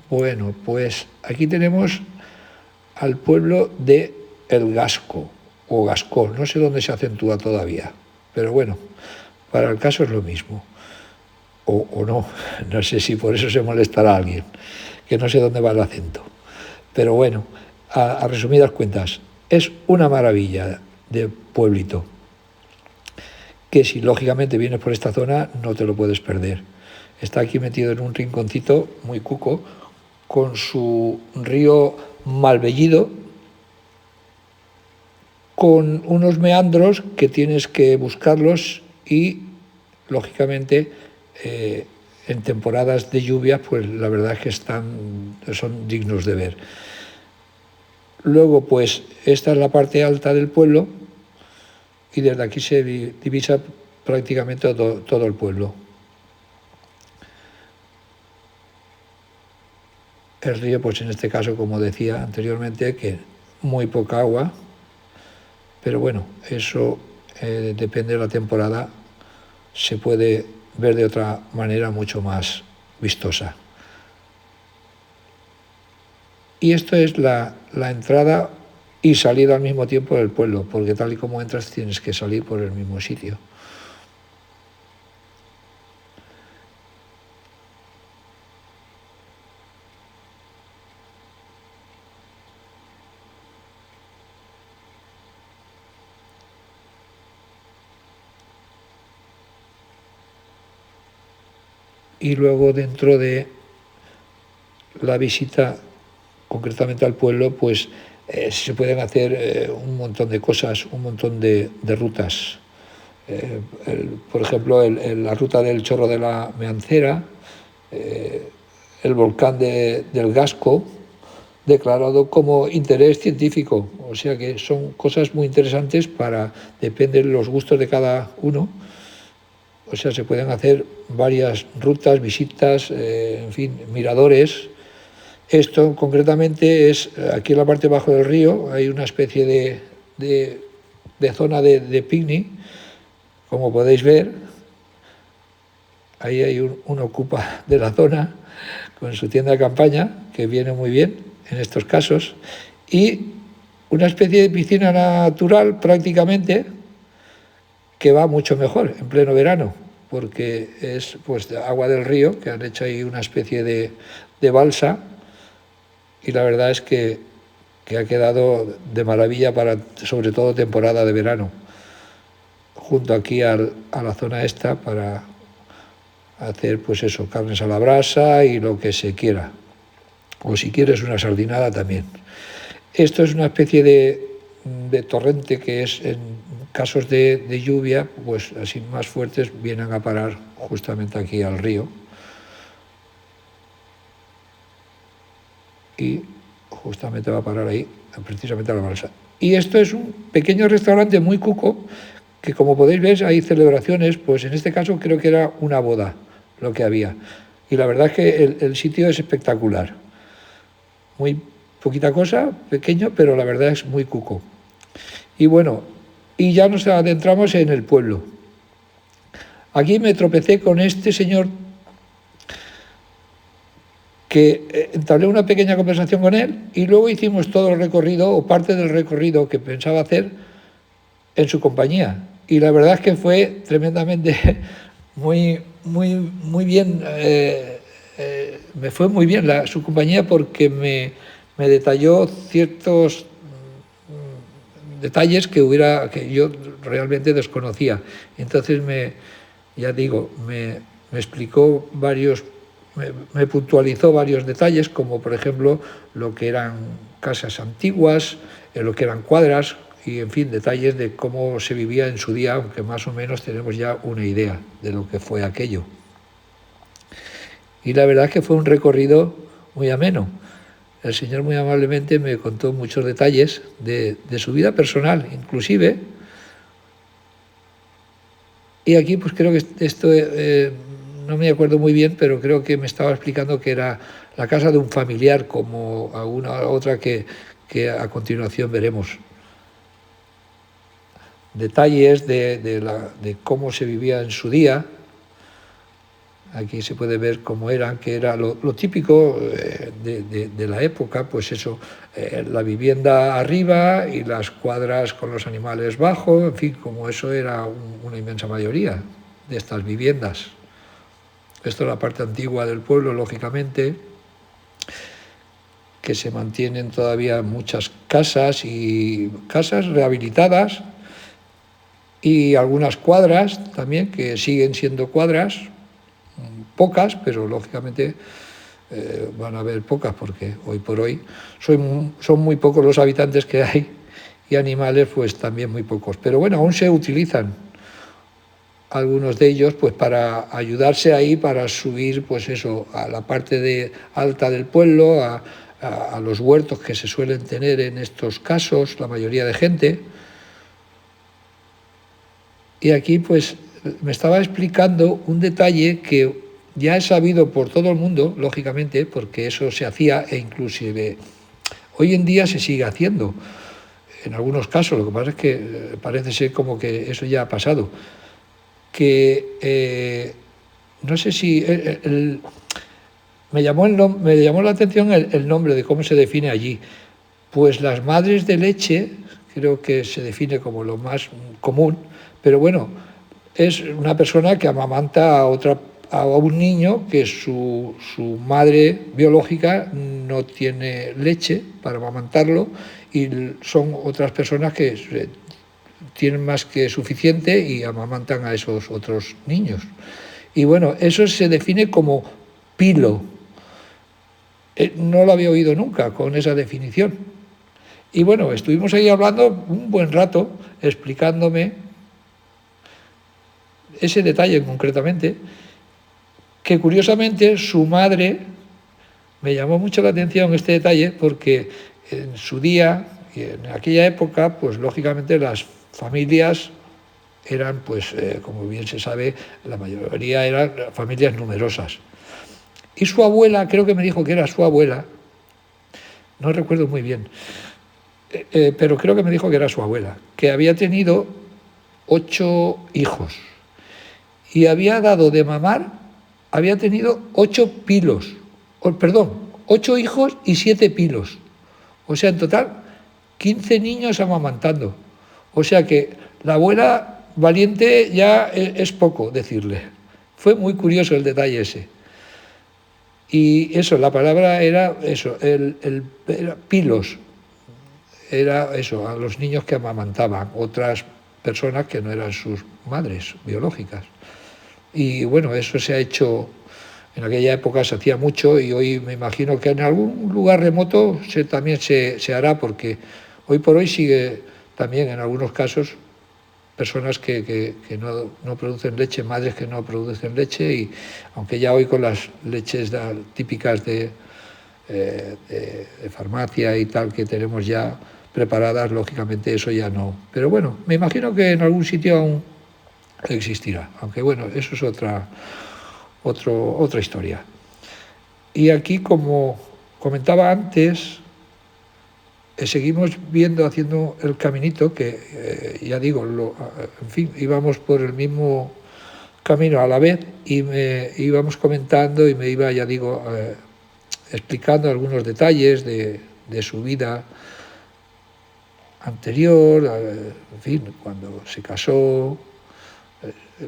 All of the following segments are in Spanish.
Bueno, pues aquí tenemos al pueblo de El Gasco, o Gascó, no sé dónde se acentúa todavía, pero bueno, para el caso es lo mismo. O no, no sé si por eso se molestará a alguien, que no sé dónde va el acento. Pero bueno, a resumidas cuentas, es una maravilla de pueblito, que si lógicamente vienes por esta zona no te lo puedes perder. Está aquí metido en un rinconcito muy cuco, con su río Malvellido, con unos meandros que tienes que buscarlos y, lógicamente, en temporadas de lluvia, pues la verdad es que son dignos de ver. Luego, pues esta es la parte alta del pueblo y desde aquí se divisa prácticamente todo el pueblo. El río, pues en este caso, como decía anteriormente, que muy poca agua, pero bueno, eso depende de la temporada, se puede ver de otra manera mucho más vistosa. Y esto es la entrada y salida al mismo tiempo del pueblo, porque tal y como entras tienes que salir por el mismo sitio. Y luego dentro de la visita concretamente al pueblo, pues se pueden hacer un montón de cosas, un montón de rutas. Por ejemplo, la ruta del Chorro de la Meancera, el volcán del Gasco, declarado como interés científico. O sea que son cosas muy interesantes depende de los gustos de cada uno. O sea, se pueden hacer varias rutas, visitas, en fin, miradores. Esto concretamente es aquí en la parte bajo del río, hay una especie de zona de picnic, como podéis ver. Ahí hay un ocupa de la zona con su tienda de campaña, que viene muy bien en estos casos, y una especie de piscina natural prácticamente, que va mucho mejor en pleno verano, porque es pues de agua del río, que han hecho ahí una especie de balsa, y la verdad es que ha quedado de maravilla para sobre todo temporada de verano, junto aquí a la zona esta para hacer pues eso, carnes a la brasa y lo que se quiera, o si quieres una sardinada también. Esto es una especie de torrente que es en casos de lluvia, pues así más fuertes, vienen a parar justamente aquí al río y justamente va a parar ahí, precisamente a la balsa. Y esto es un pequeño restaurante muy cuco, que como podéis ver hay celebraciones, pues en este caso creo que era una boda lo que había. Y la verdad es que el sitio es espectacular. Muy poquita cosa, pequeño, pero la verdad es muy cuco. Y bueno, y ya nos adentramos en el pueblo. Aquí me tropecé con este señor que entablé una pequeña conversación con él y luego hicimos todo el recorrido o parte del recorrido que pensaba hacer en su compañía. Y la verdad es que fue tremendamente muy bien, me fue muy bien su compañía porque me detalló ciertos detalles que yo realmente desconocía. Entonces ya digo, me explicó me puntualizó varios detalles, como por ejemplo lo que eran casas antiguas, lo que eran cuadras y en fin, detalles de cómo se vivía en su día, aunque más o menos tenemos ya una idea de lo que fue aquello. Y la verdad es que fue un recorrido muy ameno. El señor muy amablemente me contó muchos detalles de su vida personal, inclusive. Y aquí pues creo que esto, no me acuerdo muy bien, pero creo que me estaba explicando que era la casa de un familiar, como alguna otra que a continuación veremos. Detalles de cómo se vivía en su día, Aquí se puede ver cómo eran, que era lo típico de la época, pues eso, la vivienda arriba y las cuadras con los animales bajo, en fin, como eso era una inmensa mayoría de estas viviendas. Esto es la parte antigua del pueblo, lógicamente, que se mantienen todavía muchas casas y casas rehabilitadas y algunas cuadras también que siguen siendo cuadras, pocas, pero lógicamente van a haber pocas porque hoy por hoy son muy pocos los habitantes que hay y animales pues también muy pocos. Pero bueno, aún se utilizan algunos de ellos pues para ayudarse ahí, para subir pues eso, a la parte alta del pueblo, a los huertos que se suelen tener en estos casos, la mayoría de gente. Y aquí pues me estaba explicando un detalle que ya es sabido por todo el mundo, lógicamente, porque eso se hacía e inclusive hoy en día se sigue haciendo. En algunos casos, lo que pasa es que parece ser como que eso ya ha pasado. Que no sé si me llamó la atención el nombre de cómo se define allí. Pues las madres de leche, creo que se define como lo más común, pero bueno, es una persona que amamanta a un niño que su madre biológica no tiene leche para amamantarlo y son otras personas que tienen más que suficiente y amamantan a esos otros niños. Y bueno, eso se define como pilo. No lo había oído nunca con esa definición. Y bueno, estuvimos ahí hablando un buen rato, explicándome ese detalle concretamente, que curiosamente su madre, me llamó mucho la atención este detalle, porque en su día y en aquella época, pues lógicamente las familias eran, pues como bien se sabe, la mayoría eran familias numerosas. Y su abuela, creo que me dijo que era su abuela, no recuerdo muy bien, pero creo que me dijo que era su abuela, que había tenido 8 hijos y había dado de mamar, había tenido 8 pilos, perdón, 8 hijos y 7 pilos. O sea, en total, 15 niños amamantando. O sea que la abuela valiente ya es poco decirle. Fue muy curioso el detalle ese. Y eso, la palabra era eso, era pilos. Era eso, a los niños que amamantaban, otras personas que no eran sus madres biológicas. Y bueno, eso se ha hecho, en aquella época se hacía mucho y hoy me imagino que en algún lugar remoto también se hará, porque hoy por hoy sigue también en algunos casos personas que no producen leche, madres que no producen leche, y aunque ya hoy con las leches típicas de farmacia y tal que tenemos ya preparadas, lógicamente eso ya no. Pero bueno, me imagino que en algún sitio aún existirá, aunque bueno, eso es otra historia. Y aquí, como comentaba antes, seguimos haciendo el caminito, que ya digo, en fin, íbamos por el mismo camino a la vez y íbamos comentando y me iba, ya digo, explicando algunos detalles de su vida anterior, en fin, cuando se casó,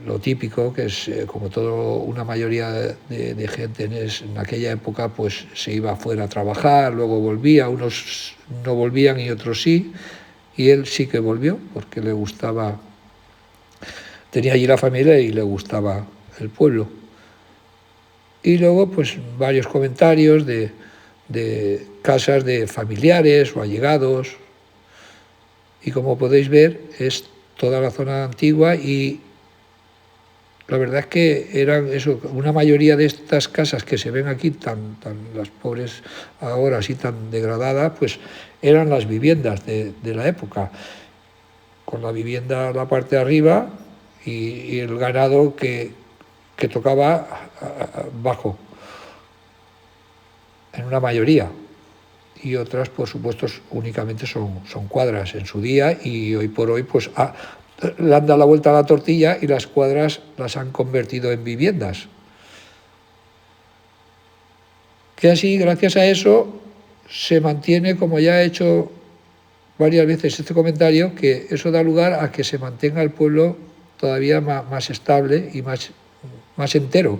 lo típico, que es como todo, una mayoría de gente en aquella época pues se iba afuera a trabajar, luego volvía, unos no volvían y otros sí, y él sí que volvió porque le gustaba, tenía allí la familia y le gustaba el pueblo. Y luego pues varios comentarios de casas de familiares o allegados, y como podéis ver es toda la zona antigua, y la verdad es que eran eso, una mayoría de estas casas que se ven aquí, tan las pobres ahora así tan degradadas, pues eran las viviendas de la época, con la vivienda en la parte de arriba y el ganado que tocaba bajo, en una mayoría. Y otras, por supuesto, únicamente son cuadras en su día, y hoy por hoy pues le han dado la vuelta a la tortilla y las cuadras las han convertido en viviendas. que así, gracias a eso, se mantiene, como ya he hecho varias veces este comentario, que eso da lugar a que se mantenga el pueblo todavía más estable y más entero.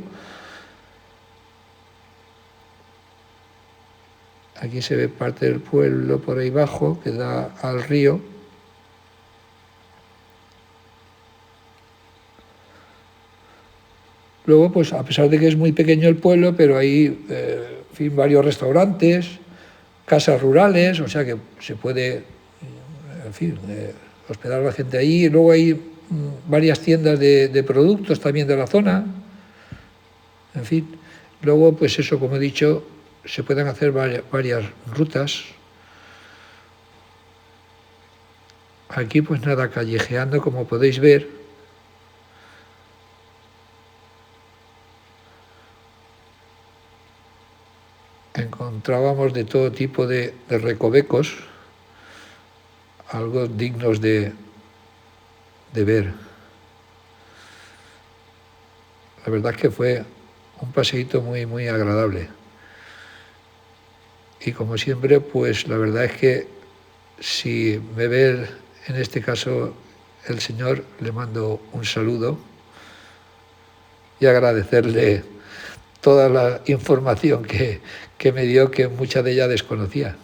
Aquí se ve parte del pueblo por ahí abajo, que da al río. Luego, pues a pesar de que es muy pequeño el pueblo, pero hay en fin, varios restaurantes, casas rurales, o sea que se puede, en fin, hospedar a la gente ahí. Luego hay varias tiendas de productos también de la zona, en fin. Luego, pues eso, como he dicho, se pueden hacer varias rutas. Aquí, pues nada, callejeando, como podéis ver. Encontrábamos de todo tipo de recovecos, algo dignos de ver. La verdad es que fue un paseíto muy agradable. Y como siempre, pues la verdad es que si me ve en este caso el Señor, le mando un saludo y agradecerle toda la información que me dio, que mucha de ella desconocía.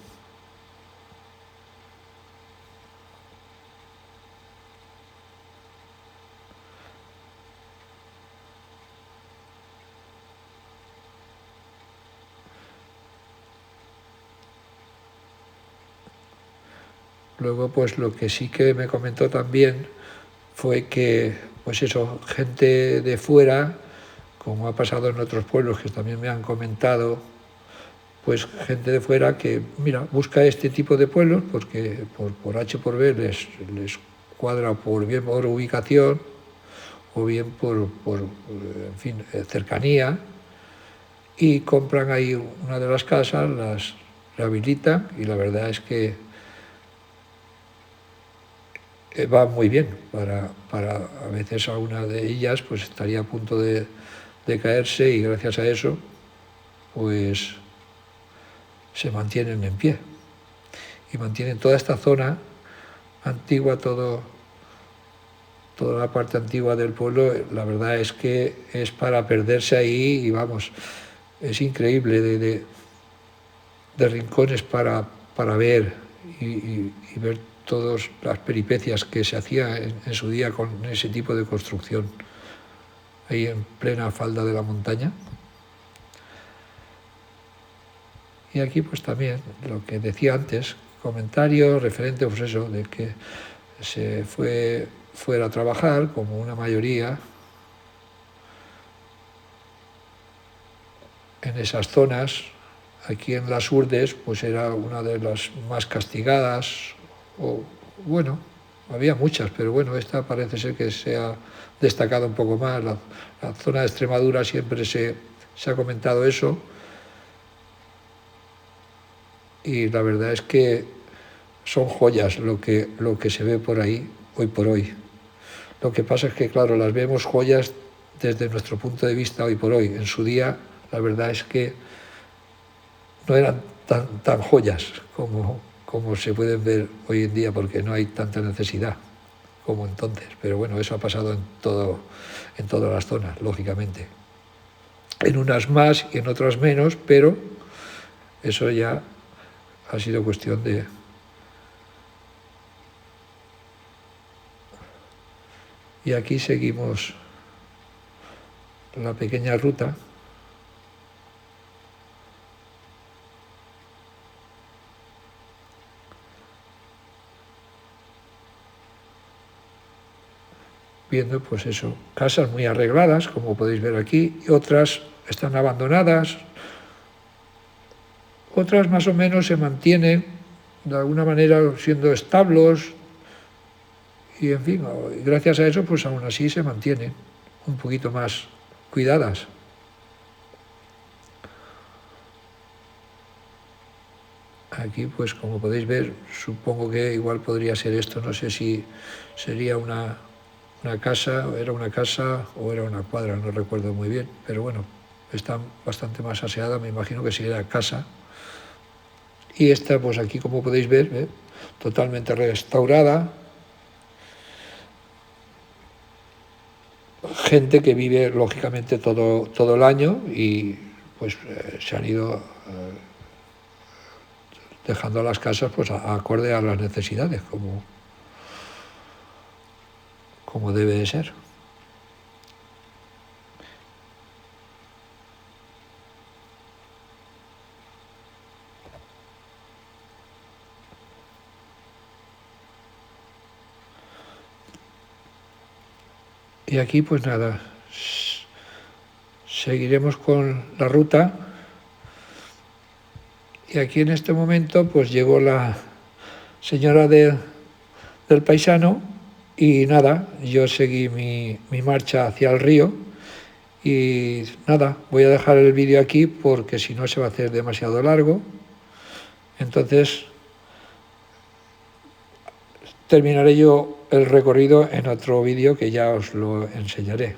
Luego, pues lo que sí que me comentó también fue que, pues eso, gente de fuera, como ha pasado en otros pueblos que también me han comentado, pues gente de fuera que, mira, busca este tipo de pueblos porque por H por B les cuadra bien por ubicación o bien en fin, cercanía, y compran ahí una de las casas, las rehabilitan y la verdad es que va muy bien. Para a veces a una de ellas pues estaría a punto de caerse y gracias a eso pues se mantienen en pie y mantienen toda esta zona antigua, toda la parte antigua del pueblo. La verdad es que es para perderse ahí y vamos, es increíble de rincones para ver y ver todas las peripecias que se hacía en su día con ese tipo de construcción, ahí en plena falda de la montaña. Y aquí pues también lo que decía antes, comentario referente pues eso, de que se fuera a trabajar como una mayoría en esas zonas. Aquí en las Urdes pues era una de las más castigadas, o bueno, había muchas, pero bueno, esta parece ser que se ha destacado un poco más. La zona de Extremadura siempre se ha comentado eso, y la verdad es que son joyas lo que se ve por ahí hoy por hoy. Lo que pasa es que, claro, las vemos joyas desde nuestro punto de vista hoy por hoy. En su día, la verdad es que no eran tan joyas como se pueden ver hoy en día, porque no hay tanta necesidad como entonces. Pero bueno, eso ha pasado en todas las zonas, lógicamente. En unas más y en otras menos, pero eso ya ha sido cuestión de... Y aquí seguimos la pequeña ruta. Viendo pues eso, casas muy arregladas, como podéis ver aquí, y otras están abandonadas, otras más o menos se mantienen de alguna manera siendo establos, y en fin, gracias a eso pues aún así se mantienen un poquito más cuidadas. Aquí pues como podéis ver, supongo que igual podría ser esto, no sé si sería una casa, era una casa o era una cuadra, no recuerdo muy bien, pero bueno, está bastante más aseada, me imagino que sería casa. Y esta, pues aquí como podéis ver, totalmente restaurada. Gente que vive lógicamente todo el año y pues se han ido dejando las casas pues acorde a las necesidades, como debe de ser. Y aquí pues nada, seguiremos con la ruta. Y aquí en este momento pues llegó la señora del paisano y nada, yo seguí mi marcha hacia el río y nada, voy a dejar el vídeo aquí porque si no se va a hacer demasiado largo. Entonces terminaré yo el recorrido en otro vídeo que ya os lo enseñaré.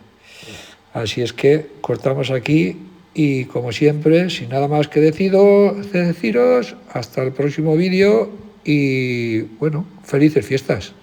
Así es que cortamos aquí y como siempre, sin nada más que deciros, hasta el próximo vídeo y bueno, felices fiestas.